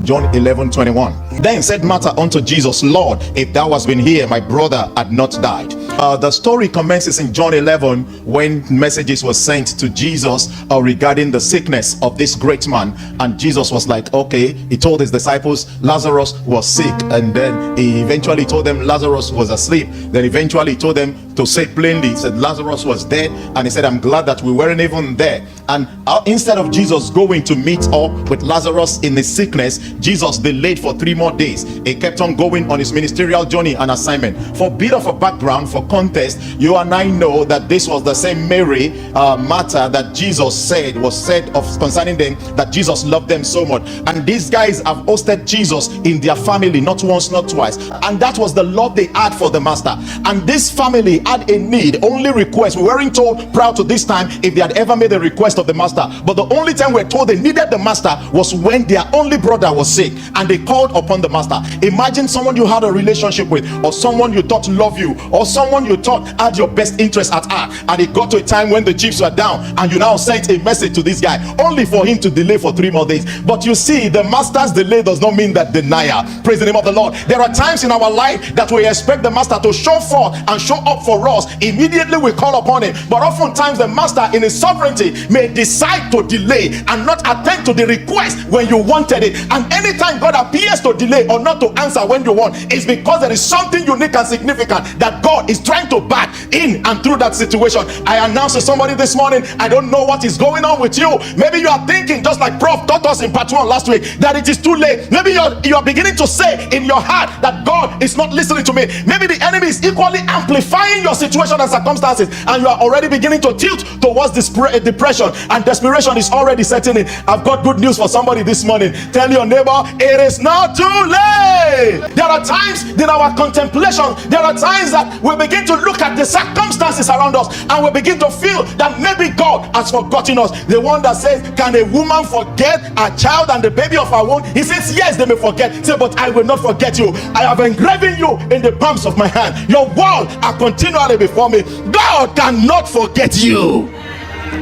John 11:21. Then said Martha unto Jesus, Lord, if thou hadst been here, my brother had not died. The story commences in John 11 when messages were sent to Jesus regarding the sickness of this great man, and Jesus was like, okay. He told his disciples Lazarus was sick, and then he eventually told them Lazarus was asleep. Then eventually he told them to say plainly, he said Lazarus was dead, and he said, I'm glad that we weren't even there. And instead of Jesus going to meet up with Lazarus in his sickness, Jesus delayed for 3 more days. He kept on going on his ministerial journey and assignment. For a bit of a background, for context, you and I know that this was the same Mary, Martha, that Jesus said of concerning them that Jesus loved them so much. And these guys have hosted Jesus in their family not once, not twice, and that was the love they had for the master. And this family had a need, only request. We weren't told prior to this time if they had ever made a request of the master, but the only time we're told they needed the master was when their only brother was sick and they called upon the master. Imagine someone you had a relationship with, or someone you thought loved you, or someone you thought had your best interest at heart, and it got to a time when the chips were down, and you now sent a message to this guy only for him to delay for 3 more days. But you see, the master's delay does not mean that denial. Praise the name of the Lord. There are times in our life that we expect the master to show forth and show up for us. Immediately we call upon him, but oftentimes the master in his sovereignty may decide to delay and not attend to the request when you wanted it. And anytime God appears to delay or not to answer when you want, it's because there is something unique and significant that God is trying to back in and through that situation. I announced to somebody this morning, I don't know what is going on with you. Maybe you are thinking, just like Prof taught us in part 1 last week, that it is too late. Maybe you are beginning to say in your heart that God is not listening to me. Maybe the enemy is equally amplifying your situation and circumstances, and you are already beginning to tilt towards depression, and desperation is already setting in. I've got good news for somebody this morning. Tell your neighbor, it is not too late. There are times in our contemplation, there are times that we begin to look at the circumstances around us and we begin to feel that maybe God has forgotten us. The one that says, can a woman forget a child and the baby of her womb? He says, yes, they may forget. Say, but I will not forget you. I have engraven you in the palms of my hand. Your walls are continually before me. God cannot forget you.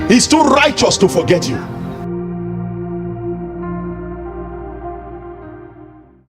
He's too righteous to forget you.